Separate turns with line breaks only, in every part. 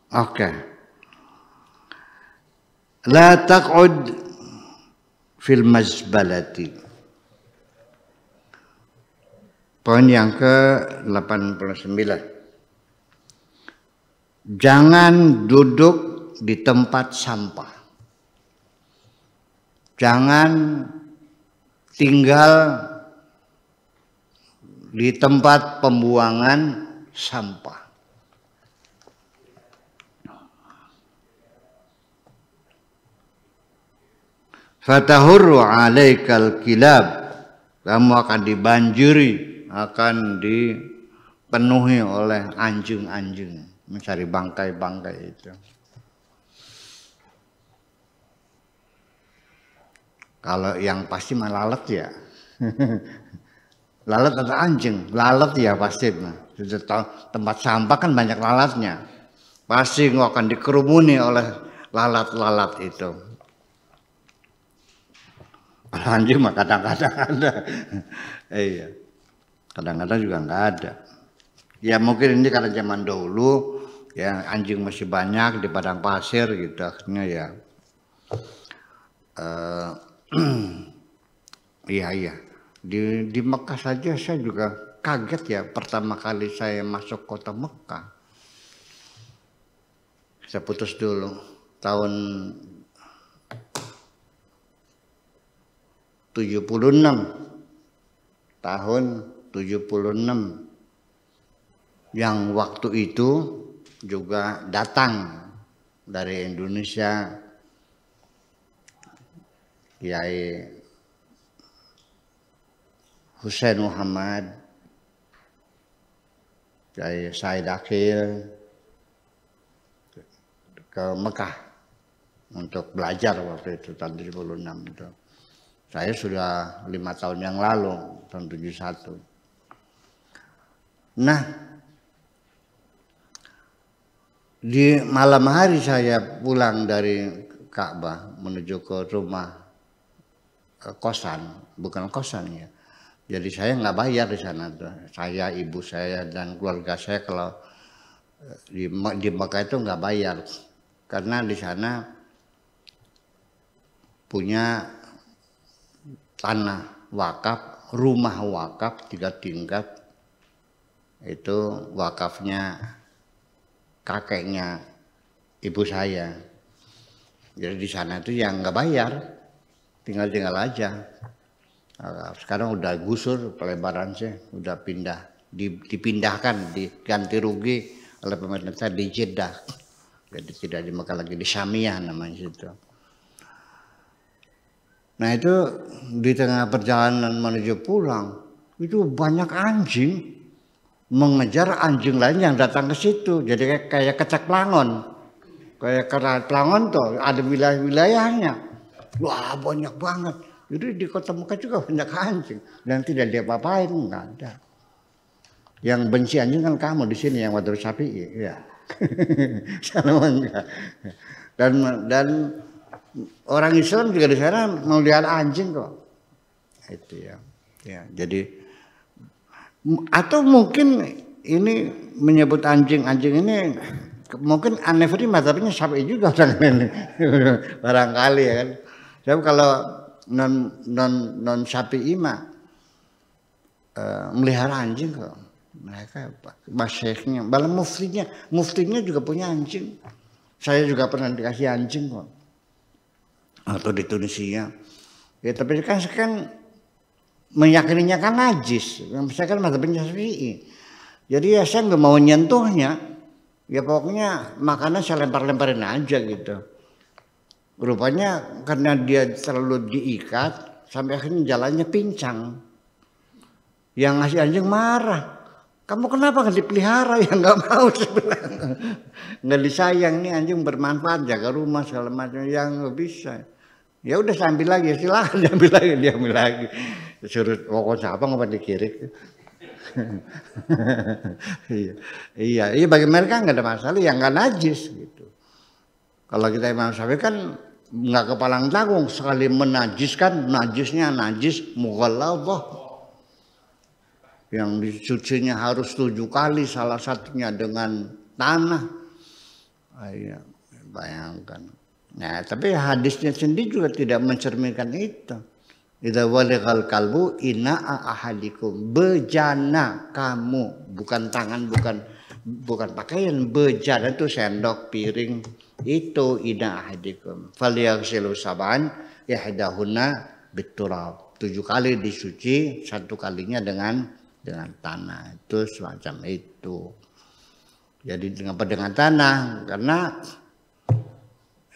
Oke. La taq'ud fil mazbalati. Poin yang ke-89. Jangan duduk di tempat sampah. Jangan tinggal di tempat pembuangan sampah. Fatahurru alaikal kilab, kamu akan dibanjiri, akan dipenuhi oleh anjing-anjing mencari bangkai-bangkai itu. Kalau yang pasti mah lalat ya. Lalat atau anjing? Lalat ya pasti. Tempat sampah kan banyak lalatnya. Pasti akan dikerumuni oleh lalat-lalat itu. Kalau anjing mah kadang-kadang ada. Iya. Kadang-kadang juga nggak ada. Ya mungkin ini karena zaman dahulu ya anjing masih banyak di padang pasir gitu. Akhirnya ya iya. Di Mekah saja saya juga kaget ya pertama kali saya masuk kota Mekah. Saya putus dulu tahun 76. Tahun 76. Yang waktu itu juga datang dari Indonesia Kiai Husain Muhammad, Kiai Said Akhil ke Mekah untuk belajar waktu itu tahun 76 itu. Saya sudah 5 tahun yang lalu, tahun 71. Nah, di malam hari saya pulang dari Ka'bah menuju ke rumah kosan, bukan kosan ya. Jadi saya nggak bayar di sana tuh. Saya, ibu saya dan keluarga saya kalau di Mekah itu nggak bayar karena di sana punya tanah wakaf, rumah wakaf 3 tingkat. Itu wakafnya kakeknya ibu saya. Jadi di sana itu yang nggak bayar, tinggal aja. Sekarang udah gusur pelebaran sih, udah dipindahkan, diganti rugi oleh pemerintah di Jeddah. Jadi tidak di Mekah lagi, di Syamiyah namanya situ. Nah itu di tengah perjalanan menuju pulang itu banyak anjing mengejar anjing lain yang datang ke situ. Jadi kayak kecak pelangon, kayak kerat pelangon tuh ada wilayah-wilayahnya. Wah banyak banget. Jadi di kota Mekah juga banyak anjing dan tidak diapa-apain, nggak ada. Yang benci anjing kan kamu di sini yang Wadul Syafi'i, ya. Sama enggak. Dan orang Islam juga di sana melihara anjing kok. Itu ya. Ya, jadi atau mungkin ini menyebut anjing ini mungkin anniversary mazhabnya Syafi'i juga orang ini. Barangkali ya kan. Tapi kalau non Syafi'i mah melihara anjing kok. Mereka masyayikhnya, malah muftinya juga punya anjing. Saya juga pernah dikasih anjing kok. Atau di Tunisia. Ya tapi kan meyakininya kan najis. Saya kan mazhabnya Syafi'i. Jadi ya saya nggak mau nyentuhnya. Ya pokoknya makanan saya lempar-lemparin aja gitu. Rupanya karena dia terlalu diikat sampai akhirnya jalannya pincang. Yang ngasih anjing marah. Kamu kenapa nggak dipelihara? Ya nggak mau sebenarnya. Nggak disayang nih anjing bermanfaat jaga rumah segala macam yang nggak bisa. Ya udah saya ambil lagi, silakan diambil lagi. Suruh pokok siapa nggak dikirik. Iya bagi mereka nggak ada masalah, yang nggak najis gitu. Kalau kita Imam Syafi'i kan nggak kepalang tanggung, sekali menajiskan najisnya najis mughalladhah. Yang disucinya harus 7 kali, salah satunya dengan tanah Iya, bayangkan. Nah, tapi hadisnya sendiri juga tidak mencerminkan itu. Idza walighal kalbu ina'a ahadikum, bejana kamu, bukan tangan, bukan pakaian, bejana itu sendok, piring, itu ina ahadikum. Falyaghsilu sab'an yahdahunna biturab. 7 kali disuci, 1 kalinya dengan tanah. Itu semacam itu. Jadi dengan tanah, karena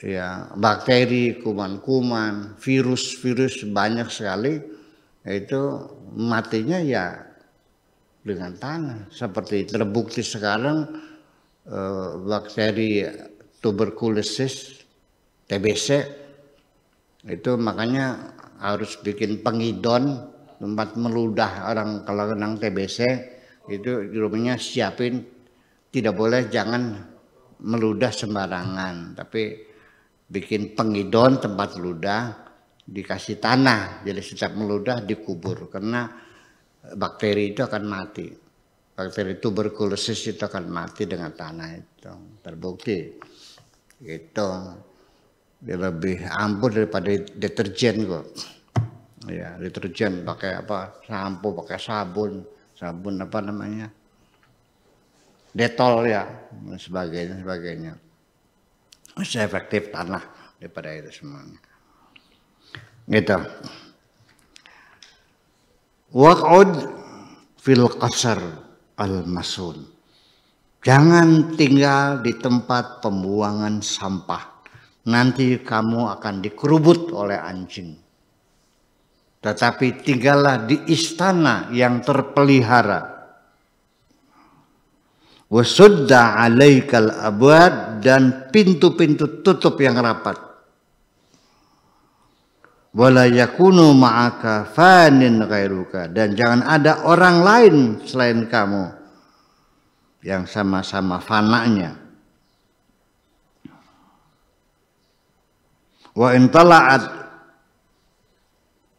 ya bakteri, kuman-kuman, virus-virus banyak sekali, itu matinya ya dengan tanah. Seperti terbukti sekarang bakteri tuberkulosis TBC itu makanya harus bikin pengidon, tempat meludah orang kalau kena TBC itu di rumahnya siapin, tidak boleh, jangan meludah sembarangan, tapi bikin pengidon tempat ludah, dikasih tanah, jadi setiap meludah dikubur, karena bakteri itu akan mati. Bakteri tuberkulosis itu akan mati dengan tanah itu, terbukti. Gitu. Dia lebih ampuh daripada deterjen kok. Ya, deterjen pakai apa? Sampo, pakai sabun apa namanya? Detol ya, sebagainya. Masih efektif tanah daripada itu semuanya. Gitu. Waq'ud fil qasar al-masun. Jangan tinggal di tempat pembuangan sampah. Nanti kamu akan dikerubut oleh anjing. Tetapi tinggallah di istana yang terpelihara. Wasudda alaikal abwab, dan pintu-pintu tutup yang rapat. Wala yakunu ma'aka fanin ghairuka, dan jangan ada orang lain selain kamu yang sama-sama fananya. Wa in tala'at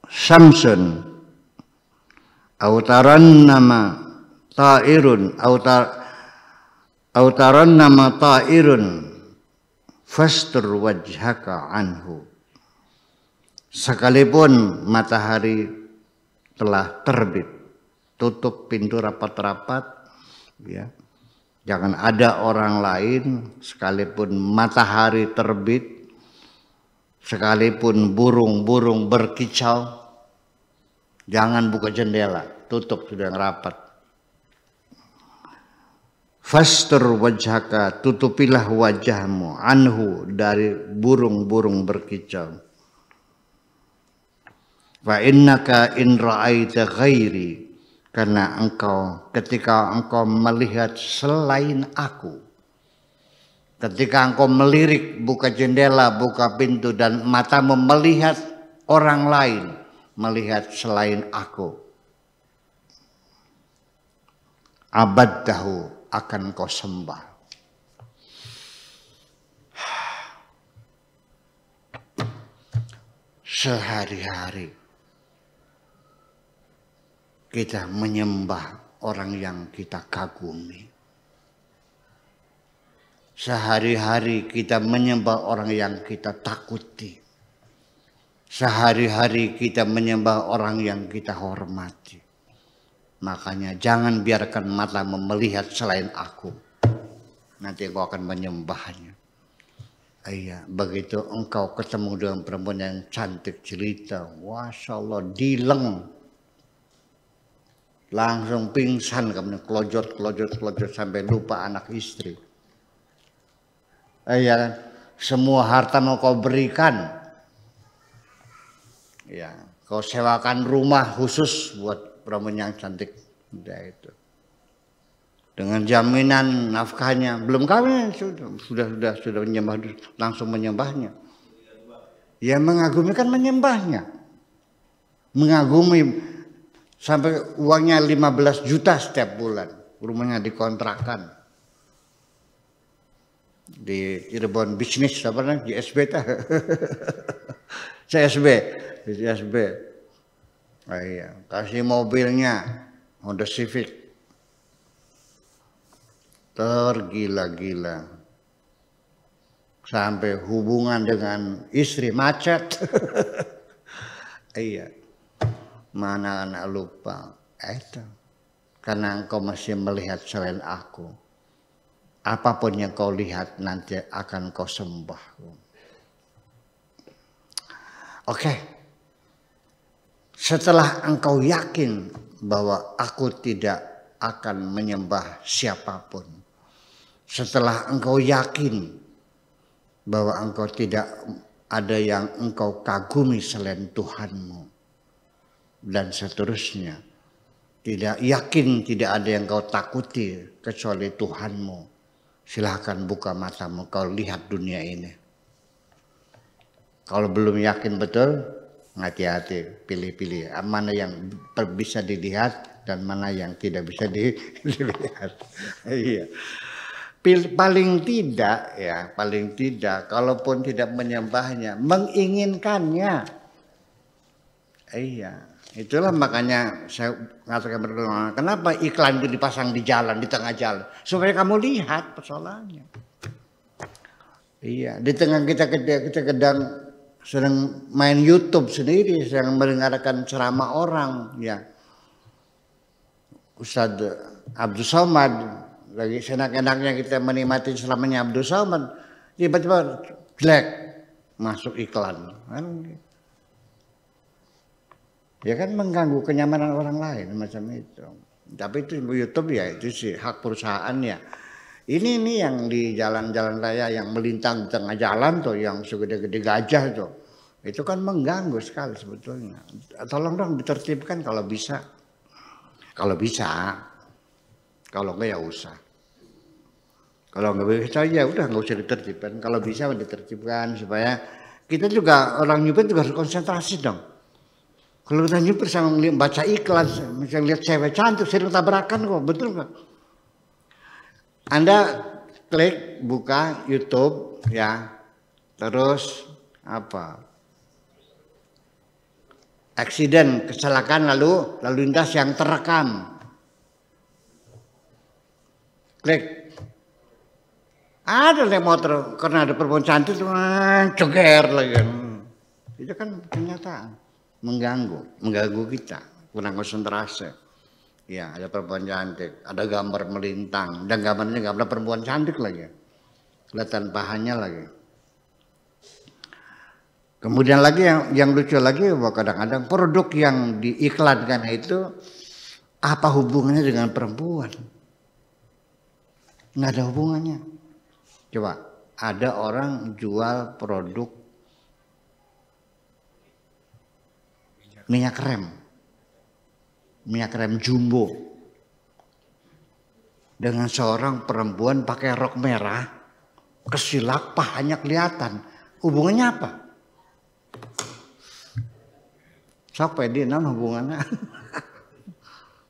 syamsun aw tarannama ta'irun autaran nama ta'irun fastur wajhaka anhu. Sekalipun matahari telah terbit, tutup pintu rapat-rapat, ya. Jangan ada orang lain, sekalipun matahari terbit, sekalipun burung-burung berkicau, jangan buka jendela, tutup sudah rapat. Fastur wajhaka, tutupilah wajahmu, anhu, dari burung-burung berkicau. Fa innaka in ra'aita ghairi, karena ketika engkau melihat selain aku, ketika engkau melirik, buka jendela, buka pintu, dan matamu melihat orang lain, melihat selain aku, abaddahu, akan kau sembah. Sehari-hari kita menyembah orang yang kita kagumi. Sehari-hari kita menyembah orang yang kita takuti. Sehari-hari kita menyembah orang yang kita hormati. Makanya jangan biarkan matamu melihat selain aku. Nanti engkau akan menyembahnya. Iya, begitu engkau ketemu dengan perempuan yang cantik jelita, Masya Allah, dileng. Langsung pingsan kamu, kelojot sampai lupa anak istri. Iya kan? Semua harta mau kau berikan. Ya, kau sewakan rumah khusus buat perempuan yang cantik, udah itu. Dengan jaminan nafkahnya, belum kawin sudah menyembah, langsung menyembahnya. Ya mengagumi kan menyembahnya. Mengagumi sampai uangnya 15 juta setiap bulan, rumahnya dikontrakan. Di Cirebon bisnis apa namanya? JSB tah. CSB. Oh iya, kasih mobilnya Honda Civic, tergila-gila. sampai hubungan dengan istri macet. Iya, mana anak lupa itu, karena engkau masih melihat selain aku. Apapun yang kau lihat nanti akan kau sembah. Oke, setelah engkau yakin bahwa aku tidak akan menyembah siapapun, setelah engkau yakin bahwa engkau tidak ada yang engkau kagumi selain Tuhanmu, dan seterusnya, tidak yakin tidak ada yang kau takuti kecuali Tuhanmu, silahkan buka matamu, kau lihat dunia ini. Kalau belum yakin betul, hati-hati, pilih-pilih mana yang bisa dilihat dan mana yang tidak bisa dilihat. Iya. Paling tidak, kalaupun tidak menyembahnya, menginginkannya. Iya, itulah makanya saya mengatakan berdua, kenapa iklan itu dipasang di jalan, di tengah jalan, supaya kamu lihat persoalannya. Iya, di tengah kita kadang sedang main YouTube sendiri, sedang mendengarkan ceramah orang, ya. Ustadz Abdul Somad lagi senak-enaknya kita menikmati ceramahnya Abdul Somad, tiba-tiba jelek masuk iklan, kan? Ya kan mengganggu kenyamanan orang lain macam itu. Tapi itu YouTube ya itu sih hak perusahaan ya. Ini yang di jalan-jalan raya yang melintang di tengah jalan tuh, yang segede-gede gajah tuh, itu kan mengganggu sekali sebetulnya. Tolong dong ditertibkan kalau bisa. Kalau bisa, kalau enggak ya usah. Kalau enggak bisa ya udah nggak usah ditertibkan. Kalau bisa ditertibkan supaya kita juga orang nyupir juga harus konsentrasi dong. Kalau kita nyupir sama baca iklan, misalnya lihat cewek cantik sering tabrakan kok, betul nggak? Anda klik buka YouTube ya, terus apa? Aksiden, kecelakaan lalu lintas yang terekam. Klik. Ada naik motor karena ada perempuan cantik ceger lagi. Itu kan kenyataan, mengganggu kita, kurang konsentrasi. Ya, ada perempuan cantik, ada gambar melintang, dan gambarnya gambar perempuan cantik lagi, kelihatan pahanya lagi. Kemudian lagi yang lucu lagi, bahwa kadang-kadang produk yang diiklankan itu apa hubungannya dengan perempuan? Nggak ada hubungannya. Coba, ada orang jual produk minyak rem jumbo dengan seorang perempuan pakai rok merah, kesilak pahanya kelihatan. Hubungannya apa? Siapa dia hubungannya?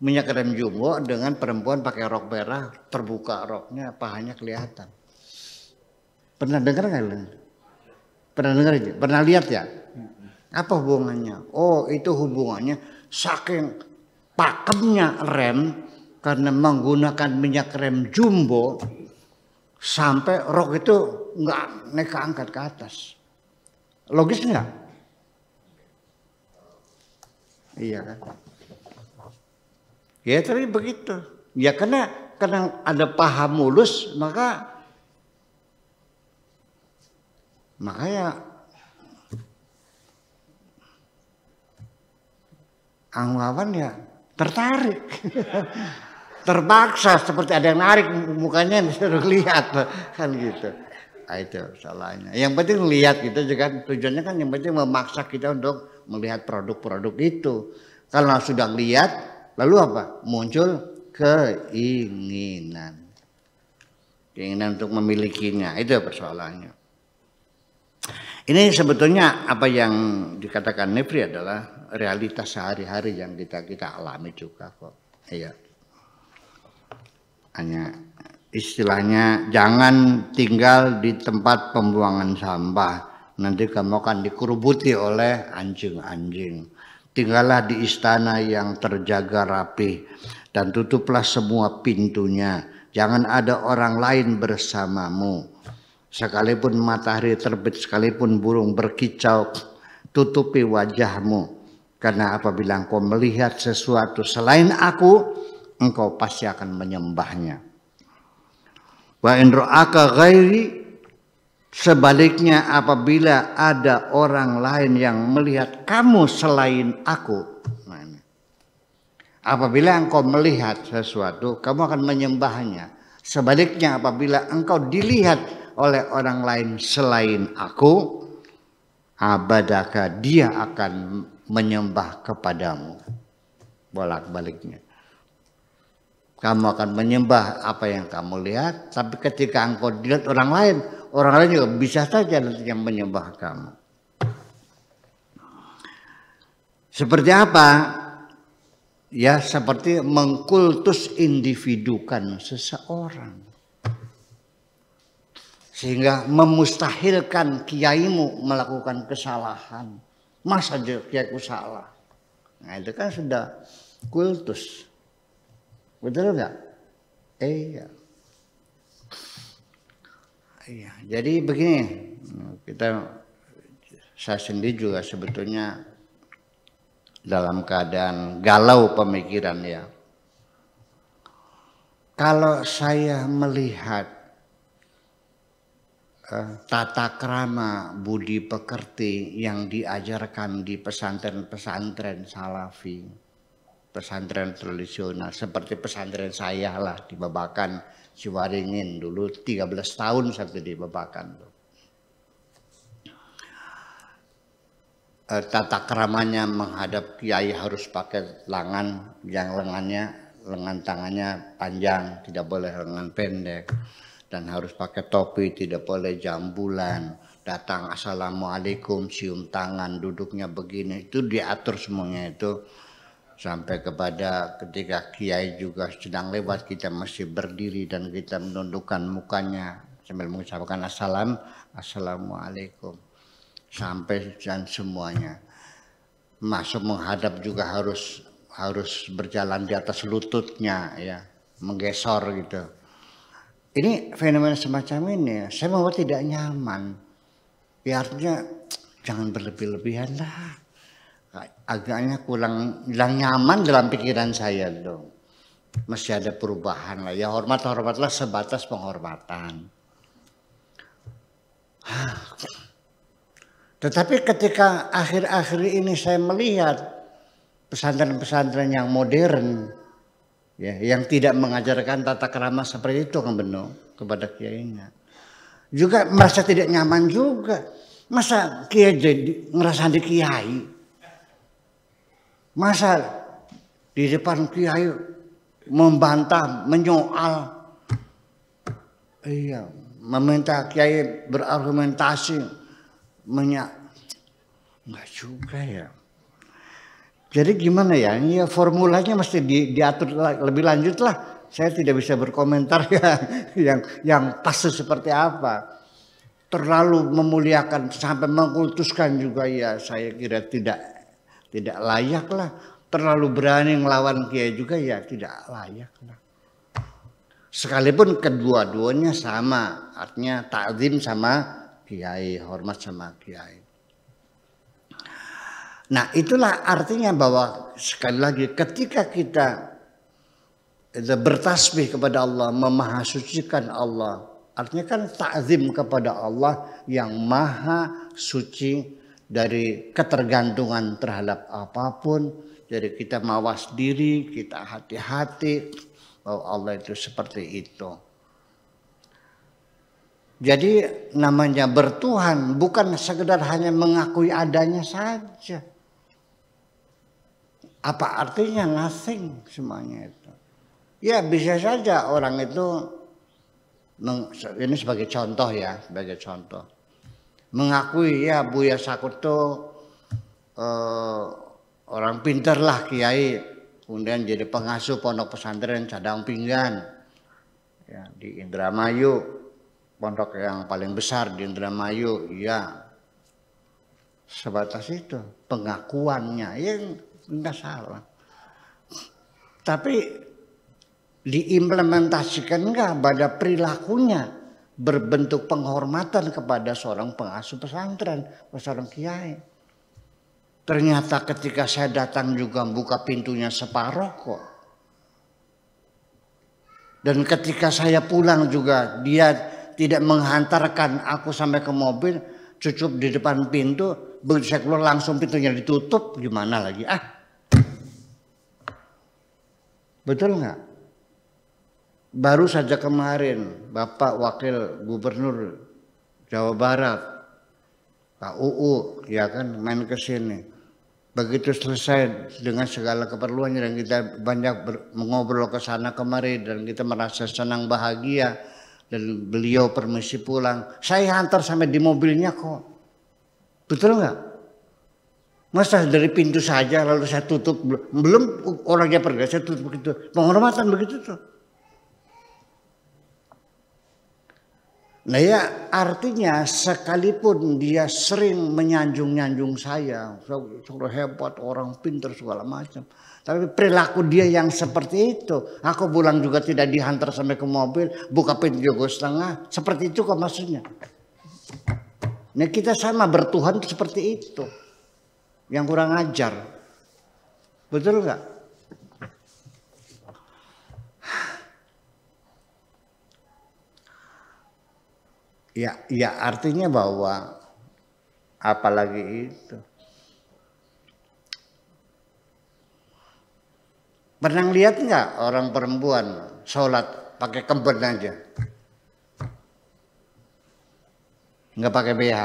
Minyak rem jumbo dengan perempuan pakai rok merah, terbuka roknya, pahanya kelihatan. Pernah dengar nggak? Pernah dengar aja? Pernah lihat ya? Apa hubungannya? Oh, itu hubungannya saking pakemnya rem karena menggunakan minyak rem jumbo sampai rok itu nggak naik angkat ke atas. Logis nggak? Iya kan? Ya tapi begitu. Ya karena ada paha mulus makanya anggawan ya tertarik. Terpaksa seperti ada yang narik mukanya disuruh lihat kan gitu. Nah, itu salahnya. Yang penting lihat gitu juga, tujuannya kan yang penting memaksa kita untuk melihat produk-produk itu. Kalau sudah lihat lalu apa? Muncul keinginan untuk memilikinya. Itu persoalannya. Ini sebetulnya apa yang dikatakan Nefri adalah realitas sehari-hari yang kita alami juga kok. Iya. Hanya istilahnya jangan tinggal di tempat pembuangan sampah, nanti kamu akan dikerubuti oleh anjing-anjing. Tinggallah di istana yang terjaga rapi dan tutuplah semua pintunya. Jangan ada orang lain bersamamu. Sekalipun matahari terbit, sekalipun burung berkicau, tutupi wajahmu. Karena apabila engkau melihat sesuatu selain aku, engkau pasti akan menyembahnya. Wa in ra'aka ghairi, sebaliknya apabila ada orang lain yang melihat kamu selain aku. Apabila engkau melihat sesuatu, kamu akan menyembahnya. Sebaliknya apabila engkau dilihat oleh orang lain selain aku, abadaka, dia akan menyembah kepadamu. Bolak-baliknya. Kamu akan menyembah apa yang kamu lihat, tapi ketika engkau dilihat orang lain juga bisa saja nantinya menyembah kamu. Seperti apa? Ya, seperti mengkultus individukan seseorang. Sehingga memustahilkan kiaimu melakukan kesalahan. Masa kiaiku salah? Nah, itu kan sudah kultus. Betul enggak? Iya. Iya. Jadi begini, saya sendiri juga sebetulnya dalam keadaan galau pemikiran ya. Kalau saya melihat tata krama budi pekerti yang diajarkan di pesantren-pesantren salafi, pesantren tradisional seperti pesantren saya lah di Babakan Ciwaringin dulu 13 tahun sampai di Babakan. Tata keramanya menghadap kiai harus pakai lengan yang lengan tangannya panjang, tidak boleh lengan pendek, dan harus pakai topi, tidak boleh jambulan. Datang assalamualaikum, cium tangan, duduknya begini, itu diatur semuanya itu. Sampai kepada ketika kiai juga sedang lewat, kita masih berdiri dan kita menundukkan mukanya sambil mengucapkan assalamualaikum. Sampai dan semuanya masuk menghadap juga harus berjalan di atas lututnya ya, menggesor gitu. Ini fenomena semacam ini saya membuat tidak nyaman. Ya artinya jangan berlebih-lebihan lah. Agaknya kurang nyaman dalam pikiran saya dong. Masih ada perubahan lah. Ya hormatlah sebatas penghormatan. Tetapi ketika akhir-akhir ini saya melihat pesantren-pesantren yang modern, ya, yang tidak mengajarkan tata krama seperti itu kan benar kepada kiainya, juga merasa tidak nyaman juga. Masa kiai jadi ngerasa di kiai, masa di depan kiai membantah, menyoal, iya, meminta kiai berargumentasi. Enggak juga ya. Jadi gimana ya? Ini ya formulanya mesti diatur lebih lanjut lah. Saya tidak bisa berkomentar ya yang pas seperti apa. Terlalu memuliakan sampai mengkultuskan juga ya saya kira tidak layak lah. Terlalu berani ngelawan kiai juga ya tidak layak lah. Sekalipun kedua-duanya sama, artinya ta'zim sama kiai, hormat sama kiai. Nah itulah artinya bahwa sekali lagi ketika kita bertasbih kepada Allah, memahasucikan Allah, artinya kan ta'zim kepada Allah yang maha suci dari ketergantungan terhadap apapun. Jadi kita mawas diri, kita hati-hati bahwa Allah itu seperti itu. Jadi namanya bertuhan bukan sekedar hanya mengakui adanya saja. Apa artinya? Nothing semuanya itu. Ya bisa saja orang itu, ini sebagai contoh ya, sebagai contoh. Mengakui ya Buya Sakuto orang pintar lah kiai. Kemudian jadi pengasuh pondok pesantren Cadang Pinggan ya, di Indramayu. Pondok yang paling besar di Indramayu, ya sebatas itu pengakuannya, ya enggak salah. Tapi diimplementasikan enggak pada perilakunya, berbentuk penghormatan kepada seorang pengasuh pesantren, seorang kiai. Ternyata ketika saya datang juga buka pintunya separuh kok. Dan ketika saya pulang juga dia tidak menghantarkan aku sampai ke mobil, cukup di depan pintu, begitu saya keluar langsung pintunya ditutup, gimana lagi? Betul nggak? Baru saja kemarin Bapak Wakil Gubernur Jawa Barat, Pak UU, ya kan, main ke sini. Begitu selesai dengan segala keperluannya dan kita banyak mengobrol ke sana kemari dan kita merasa senang bahagia dan beliau permisi pulang. Saya antar sampai di mobilnya kok. Betul nggak? Masa dari pintu saja lalu saya tutup, belum orangnya pergi saya tutup begitu. Penghormatan begitu tuh. Nah ya artinya sekalipun dia sering menyanjung-nyanjung saya, hebat, orang pintar segala macam. Tapi perilaku dia yang seperti itu, aku pulang juga tidak dihantar sampai ke mobil, buka pintu juga setengah, seperti itu kok maksudnya. Nah kita sama bertuhan seperti itu, yang kurang ajar, betul nggak? Ya artinya bahwa apalagi itu. Pernah lihat nggak orang perempuan sholat pakai kemben aja? Nggak pakai BH?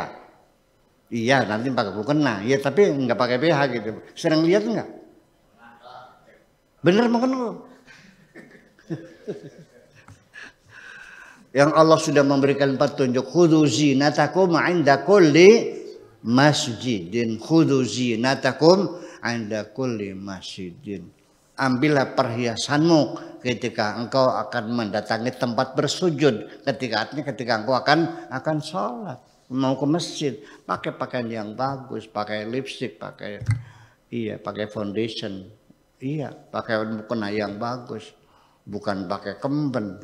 Iya nanti pakai mukena, ya tapi nggak pakai BH gitu. Sering lihat nggak? Bener mungkin lo. Yang Allah sudah memberikan petunjuk, khudzu zinatakum 'inda kulli masjidin, khudzu zinatakum 'inda kulli masjidin. Ambillah perhiasanmu ketika engkau akan mendatangi tempat bersujud, ketika engkau akan sholat, mau ke masjid, pakai pakaian yang bagus, pakai lipstick, pakai foundation, pakai mukena yang bagus, bukan pakai kemben.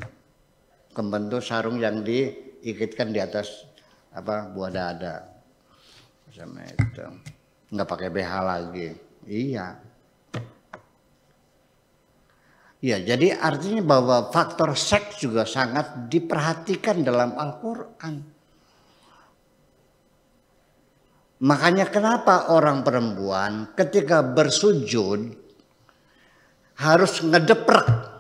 Kemben itu sarung yang diikatkan di atas buah dada, sama itu, nggak pakai BH lagi. Iya, jadi artinya bahwa faktor seks juga sangat diperhatikan dalam Al-Quran. Makanya kenapa orang perempuan ketika bersujud harus ngedeprek.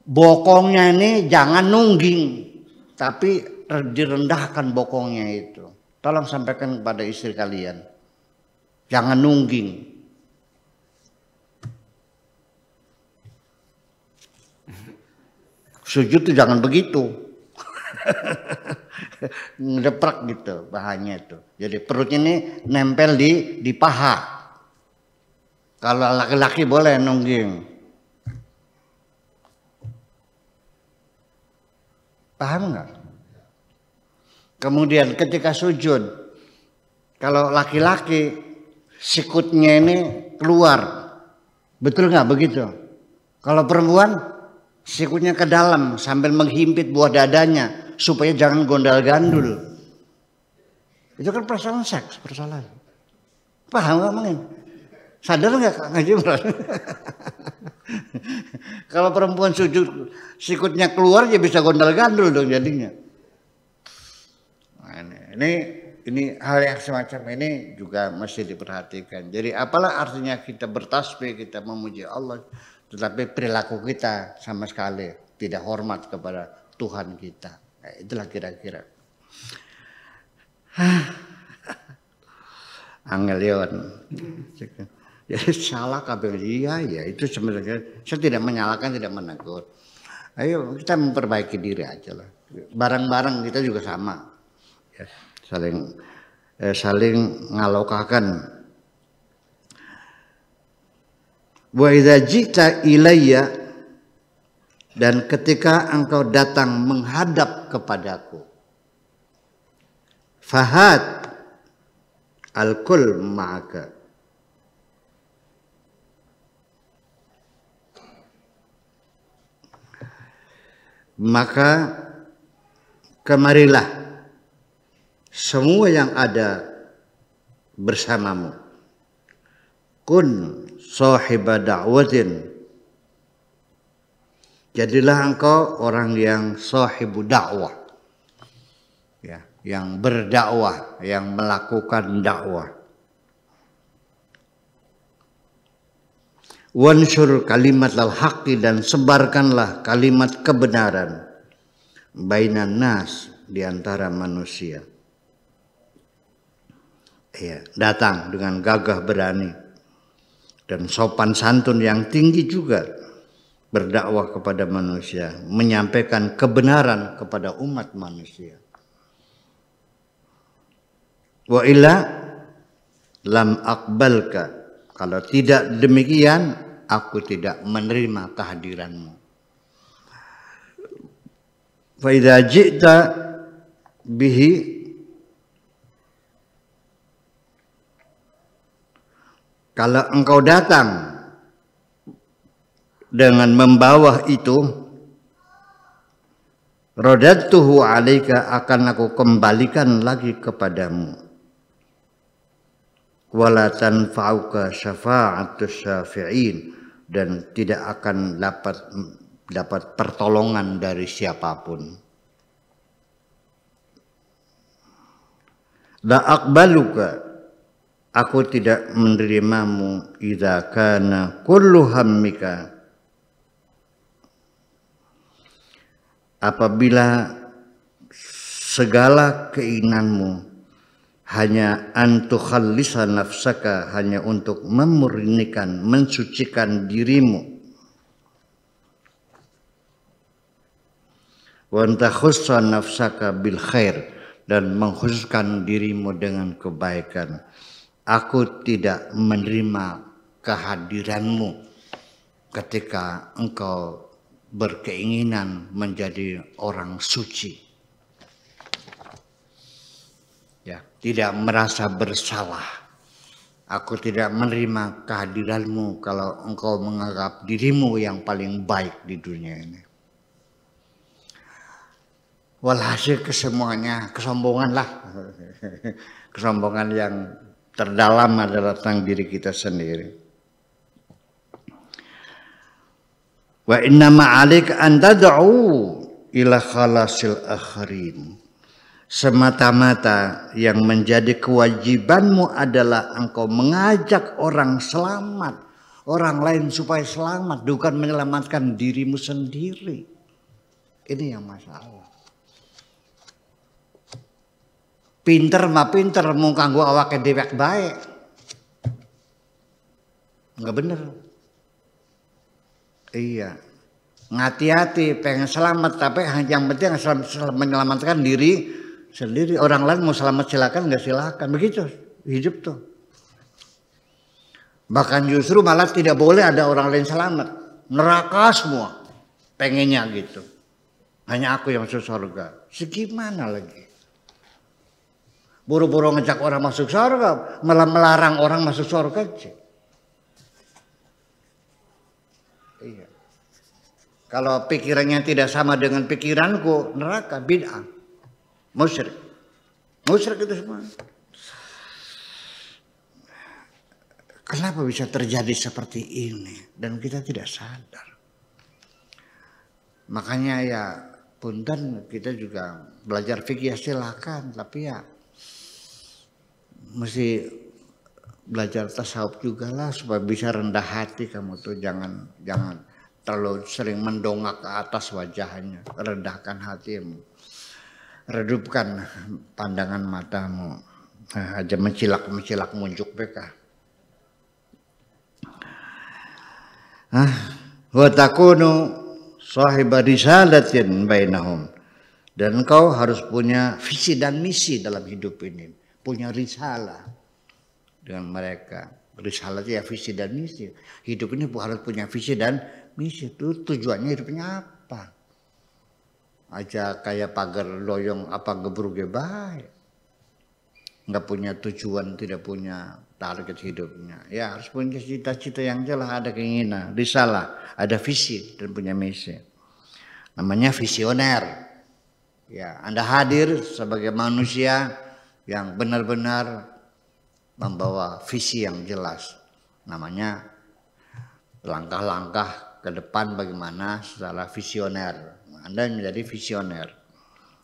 Bokongnya ini jangan nungging, tapi direndahkan bokongnya itu. Tolong sampaikan kepada istri kalian, jangan nungging. Sujud tuh jangan begitu, ngedeprak gitu bahannya itu. Jadi perut ini nempel di paha. Kalau laki-laki boleh nungging. Paham nggak? Kemudian ketika sujud, kalau laki-laki sikutnya ini keluar, betul nggak begitu? Kalau perempuan sikutnya ke dalam sambil menghimpit buah dadanya supaya jangan gondal-gandul. Itu kan persoalan seks, persoalan. Paham nggak mungkin? Sadar nggak Kak Ngaji? Kalau perempuan sujud sikutnya keluar ya bisa gondal-gandul dong jadinya. Nah, ini hal yang semacam ini juga mesti diperhatikan. Jadi apalah artinya kita bertasbih, kita memuji Allah, tetapi perilaku kita sama sekali tidak hormat kepada Tuhan kita. Nah, itulah kira-kira. Angelion. Jadi salah kabel, iya itu sebenarnya saya tidak menyalahkan, tidak menegur. Ayo kita memperbaiki diri aja lah. Barang-barang kita juga sama, ya, saling ngalokakan. Wa idza jita ilayya, dan ketika engkau datang menghadap kepadaku, fahad al-kul ma'aka, maka kemarilah semua yang ada bersamamu. Kun sahiba da'watin, jadilah engkau orang yang sahibu dakwah, ya, yang berdakwah, yang melakukan dakwah. Wansur kalimat al-haqqi, dan sebarkanlah kalimat kebenaran bainan nas, di antara manusia. Ya, datang dengan gagah berani dan sopan santun yang tinggi juga, berdakwah kepada manusia, menyampaikan kebenaran kepada umat manusia. Wa illa lam aqbalka, kalau tidak demikian aku tidak menerima kehadiranmu. Fa idza ji'ta bihi, kalau engkau datang dengan membawa itu, radadtuhu alaika, akan aku kembalikan lagi kepadamu. Wala tanfa'uka syafa'atus syafi'in, dan tidak akan dapat pertolongan dari siapapun. La aqbaluka, aku tidak menerimamu idza kana kullu hammika, apabila segala keinginanmu hanya antukhallisa nafsaka, hanya untuk memurnikan, mensucikan dirimu, wa antakhussa nafsaka bil khair, dan mengkhususkan dirimu dengan kebaikan. Aku tidak menerima kehadiranmu ketika engkau berkeinginan menjadi orang suci. Ya, tidak merasa bersalah. Aku tidak menerima kehadiranmu kalau engkau menganggap dirimu yang paling baik di dunia ini. Walhasil kesemuanya kesombongan lah. Kesombongan yang terdalam adalah tentang diri kita sendiri. Wa inna ma'alika an tad'u ila khalasil akharin. Semata-mata yang menjadi kewajibanmu adalah engkau mengajak orang selamat, orang lain supaya selamat, bukan menyelamatkan dirimu sendiri. Ini yang masalah. Pinter mah pinter, mau kanggo awake dewek baik. Enggak bener. Iya. Ngati-hati, pengen selamat, tapi yang penting menyelamatkan diri sendiri. Orang lain mau selamat silakan, nggak silakan. Begitu hidup tuh. Bahkan justru malah tidak boleh ada orang lain selamat. Neraka semua. Pengennya gitu. Hanya aku yang masuk surga. Segimana lagi? Buru-buru ngejak orang masuk surga, malah melarang orang masuk surga aja. Iya. Kalau pikirannya tidak sama dengan pikiranku, neraka, bid'ah. Musyrik. Musyrik itu semua. Kenapa bisa terjadi seperti ini dan kita tidak sadar? Makanya ya punten, kita juga belajar fikih silakan, tapi ya mesti belajar tasawuf juga lah supaya bisa rendah hati. Kamu tuh jangan terlalu sering mendongak ke atas wajahnya. Rendahkan hatimu. Redupkan pandangan matamu. Aja mencilak munjuk beka. Wa takunu sahiba risalatin bainahum. Dan engkau harus punya visi dan misi dalam hidup ini. Punya risalah dengan mereka. Risalah itu ya visi dan misi. Hidup ini harus punya visi dan misi. Itu tujuannya hidupnya apa? Aja kayak pagar loyong apa gebruge baik. Nggak punya tujuan, tidak punya target hidupnya. Ya harus punya cita-cita yang jelas, ada keinginan, risalah, ada visi dan punya misi. namanya visioner. Ya, Anda hadir sebagai manusia yang benar-benar membawa visi yang jelas. Namanya langkah-langkah ke depan bagaimana secara visioner. Anda menjadi visioner.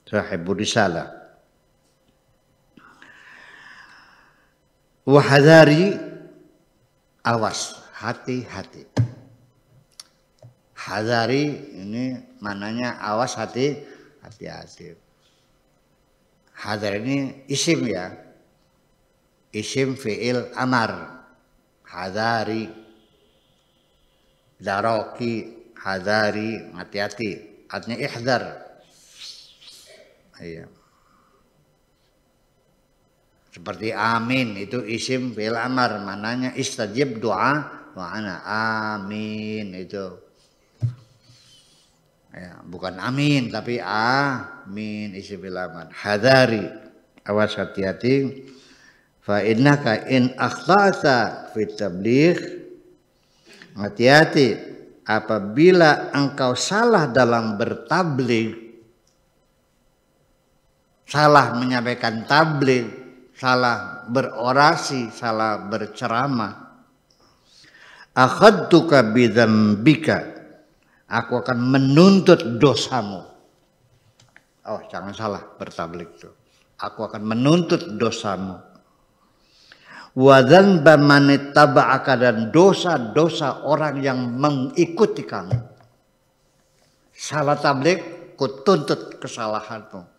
Sahibur risalah. Wahadari, awas, hati-hati. Hadari ini maknanya awas, hati-hati. Hadar ini isim ya. Isim fi'il amar. Hadari. Daroki, hadari, hati-hati. Artinya ihdar. Iya. Seperti amin itu isim fi'il amar, maknanya istajib doa wa ana amin itu. Ya, bukan amin tapi amin isim fi'il amar. Hadari, awas hati-hati. Fa innaka in akhta'ta fit tabligh, hati-hati apabila engkau salah dalam bertabligh, salah menyampaikan tabligh, salah berorasi, salah berceramah. Akhadtuka bidzambika, aku akan menuntut dosamu. Oh, jangan salah bertabligh itu. Aku akan menuntut dosamu. Wa dzanba man ittaba'aka, dan dosa-dosa orang yang mengikuti kamu. Salah tabligh, kutuntut kesalahanmu.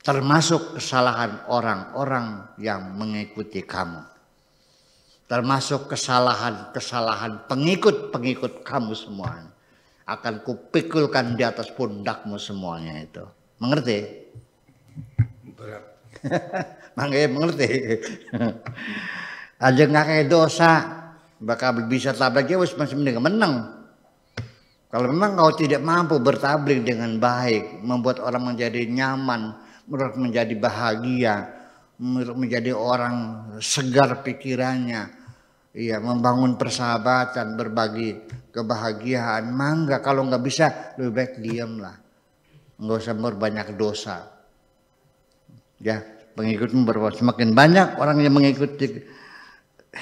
Termasuk kesalahan orang-orang yang mengikuti kamu. Termasuk kesalahan-kesalahan pengikut-pengikut kamu semuanya. Akan kupikulkan di atas pundakmu semuanya itu. Mengerti? Berat. Makanya mengerti. Aja nggak kayak dosa. Bakal bisa tabligh wis masih mending menang. Kalau memang kau tidak mampu bertabligh dengan baik, membuat orang menjadi nyaman, menjadi bahagia, menjadi orang segar pikirannya, iya, membangun persahabatan, berbagi kebahagiaan. Mangga, kalau nggak bisa lebih baik diamlah, nggak usah berbanyak dosa. Ya, pengikutmu semakin banyak orang yang mengikuti,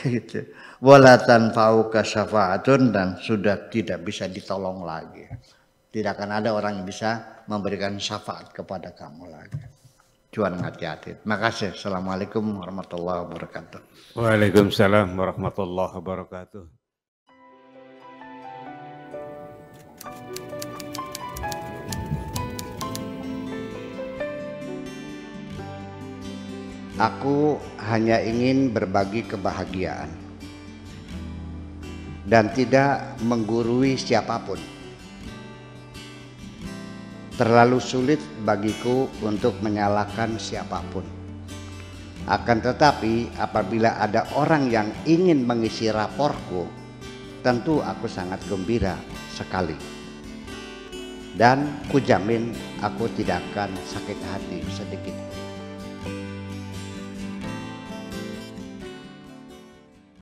gitu. Wala tanfa'uka syafaatun, dan sudah tidak bisa ditolong lagi. Tidak akan ada orang yang bisa memberikan syafaat kepada kamu lagi. Cuan hati-hati. Terima kasih. Assalamualaikum warahmatullahi wabarakatuh.
Waalaikumsalam warahmatullahi wabarakatuh.
Aku hanya ingin berbagi kebahagiaan dan tidak menggurui siapapun. Terlalu sulit bagiku untuk menyalahkan siapapun. Akan tetapi apabila ada orang yang ingin mengisi raporku, tentu aku sangat gembira sekali. Dan kujamin aku tidak akan sakit hati sedikit.